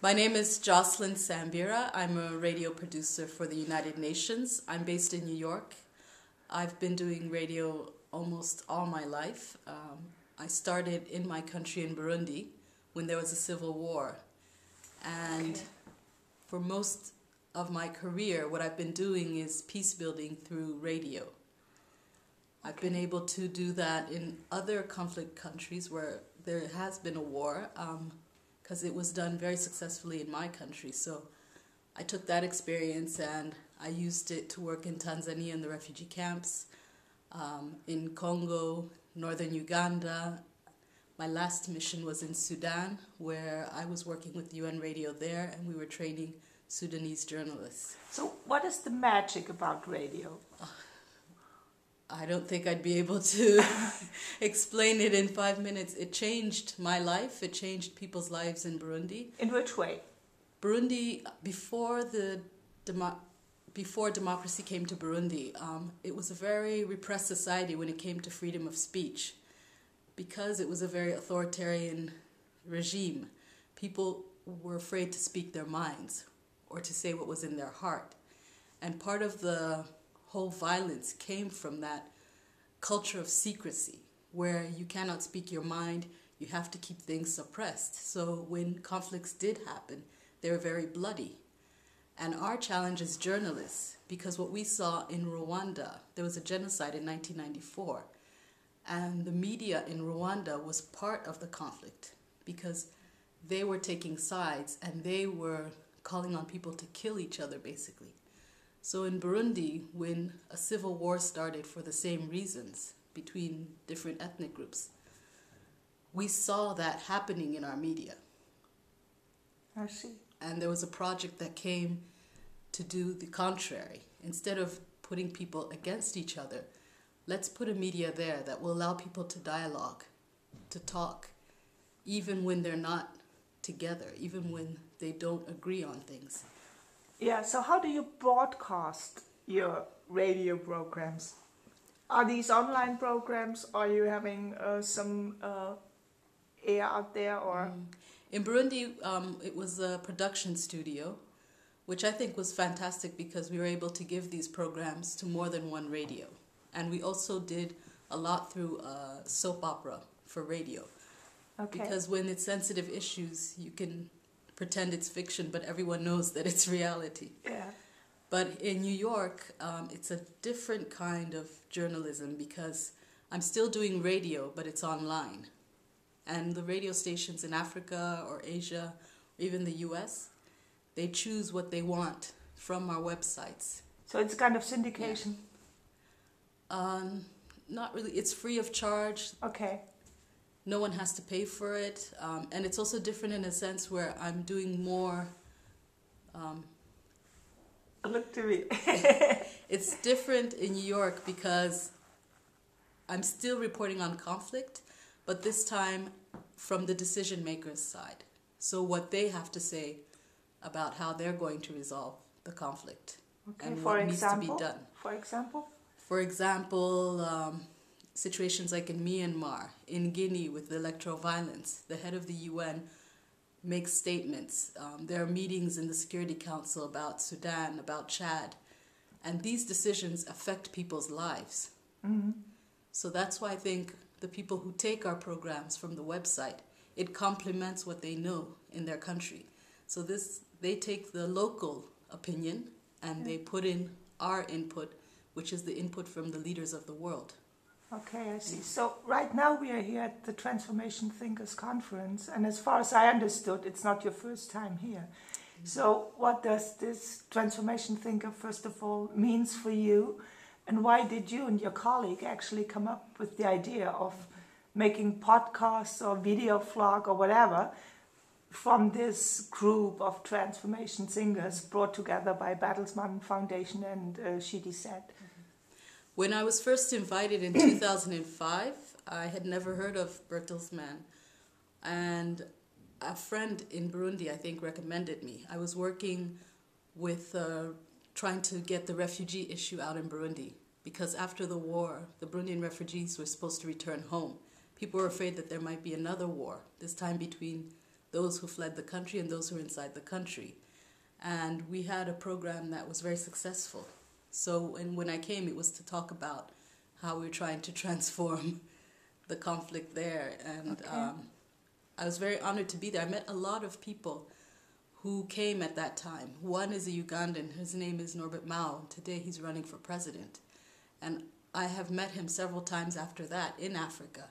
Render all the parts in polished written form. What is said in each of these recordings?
My name is Jocelyne Sambira. I'm a radio producer for the United Nations. I'm based in New York. I've been doing radio almost all my life. I started in my country in Burundi when there was a civil war. And for most of my career, what I've been doing is peace building through radio. I've been able to do that in other conflict countries where there has been a war, because it was done very successfully in my country. So I took that experience and I used it to work in Tanzania in the refugee camps, in Congo, northern Uganda. My last mission was in Sudan, where I was working with UN Radio there, and we were training Sudanese journalists. So what is the magic about radio? I don't think I'd be able to explain it in 5 minutes. It changed my life. It changed people's lives in Burundi. In which way? Burundi, before democracy came to Burundi, it was a very repressed society when it came to freedom of speech. Because it was a very authoritarian regime, people were afraid to speak their minds or to say what was in their heart. And part of the whole violence came from that culture of secrecy, where you cannot speak your mind, you have to keep things suppressed. So when conflicts did happen, they were very bloody. And our challenge as journalists, because what we saw in Rwanda, there was a genocide in 1994, and the media in Rwanda was part of the conflict because they were taking sides and they were calling on people to kill each other, basically. So in Burundi, when a civil war started for the same reasons between different ethnic groups, we saw that happening in our media. I see. And there was a project that came to do the contrary. Instead of putting people against each other, let's put a media there that will allow people to dialogue, to talk, even when they're not together, even when they don't agree on things. Yeah, so how do you broadcast your radio programs? Are these online programs? Are you having some air out there? Or In Burundi, it was a production studio, which I think was fantastic because we were able to give these programs to more than one radio. And we also did a lot through soap opera for radio. Okay. Because when it's sensitive issues, you can pretend it's fiction, but everyone knows that it's reality. Yeah. But in New York, it's a different kind of journalism because I'm still doing radio, but it's online. And the radio stations in Africa or Asia, or even the US, they choose what they want from our websites. So it's kind of syndication? Yeah. Not really. It's free of charge. Okay. No one has to pay for it. And it's also different in a sense where I'm doing more... Look to me. It's different in New York because I'm still reporting on conflict, but this time from the decision makers' side. So what they have to say about how they're going to resolve the conflict and what needs to be done. For example? For example, situations like in Myanmar, in Guinea with the electoral violence, the head of the UN makes statements. There are meetings in the Security Council about Sudan, about Chad, and these decisions affect people's lives. Mm-hmm. So that's why I think the people who take our programs from the website, it complements what they know in their country. So they take the local opinion and they put in our input, which is the input from the leaders of the world. Okay, I see. So right now we are here at the Transformation Thinkers Conference, and as far as I understood, it's not your first time here. So what does this Transformation Thinker, first of all, means for you, and why did you and your colleague actually come up with the idea of making podcasts or video vlog or whatever from this group of Transformation Thinkers brought together by Bertelsmann Foundation and She-Said? When I was first invited in 2005, I had never heard of Bertelsmann. And a friend in Burundi, I think, recommended me. I was working with trying to get the refugee issue out in Burundi. Because after the war, the Burundian refugees were supposed to return home. People were afraid that there might be another war, this time between the those who fled the country and those who are inside the country. And we had a program that was very successful. So when I came, it was to talk about how we were trying to transform the conflict there. And I was very honored to be there. I met a lot of people who came at that time. One is a Ugandan. His name is Norbert Mao. Today he's running for president. And I have met him several times after that in Africa.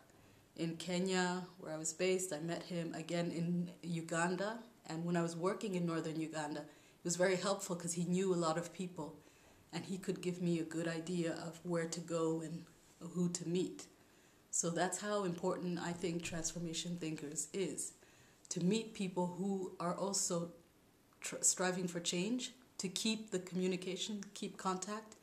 In Kenya, where I was based, I met him again in Uganda. And when I was working in northern Uganda, it was very helpful because he knew a lot of people. And he could give me a good idea of where to go and who to meet. So that's how important I think Transformation Thinkers is. To meet people who are also striving for change, to keep the communication, keep contact.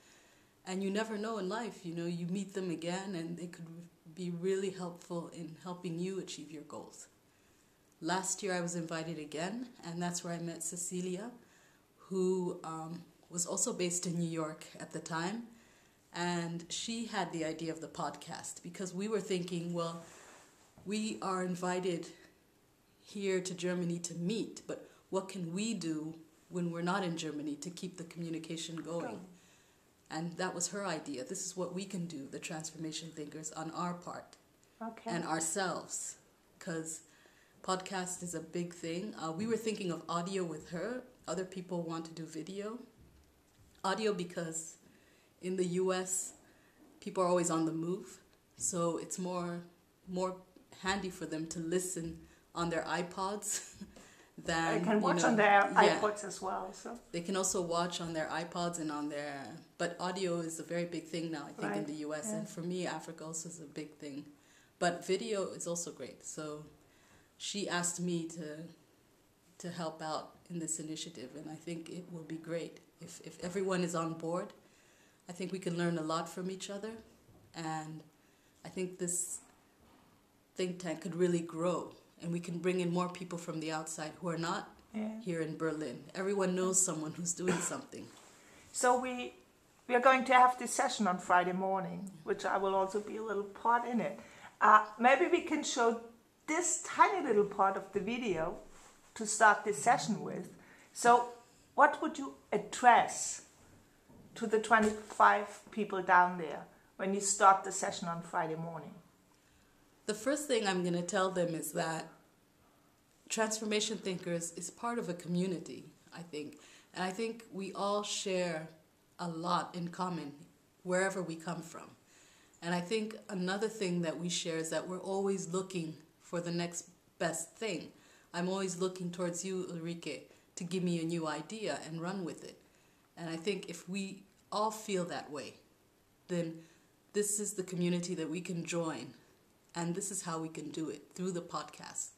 And you never know in life, you know, you meet them again and they could be really helpful in helping you achieve your goals. Last year I was invited again, and that's where I met Cecilia, who was also based in New York at the time. And she had the idea of the podcast because we were thinking, well, we are invited here to Germany to meet, but what can we do when we're not in Germany to keep the communication going? And that was her idea. This is what we can do, the Transformation Thinkers, on our part and ourselves, because podcast is a big thing. We were thinking of audio with her. Other people want to do video. Audio because in the US, people are always on the move, so it's more handy for them to listen on their iPods than they can watch on their iPods as well. So they can also watch on their iPods and on their. But audio is a very big thing now, I think, in the US, and for me, Africa also is a big thing. But video is also great. So she asked me to help out in this initiative, and I think it will be great if everyone is on board. I think we can learn a lot from each other, and I think this think tank could really grow, and we can bring in more people from the outside who are not here in Berlin. Everyone knows someone who's doing something. So we are going to have this session on Friday morning, which I will also be a little part in it. Maybe we can show this tiny little part of the video to start this session with. So what would you address to the 25 people down there when you start the session on Friday morning? The first thing I'm going to tell them is that Transformation Thinkers is part of a community, I think. And I think we all share a lot in common wherever we come from. And I think another thing that we share is that we're always looking for the next best thing. I'm always looking towards you, Ulrike, to give me a new idea and run with it. And I think if we all feel that way, then this is the community that we can join. And this is how we can do it, through the podcast,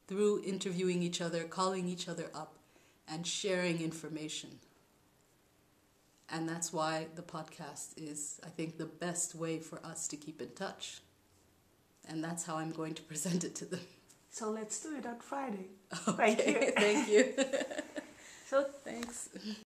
through interviewing each other, calling each other up, and sharing information. And that's why the podcast is, I think, the best way for us to keep in touch. And that's how I'm going to present it to them. So let's do it on Friday. Okay, Thank you. Thank you. So thanks.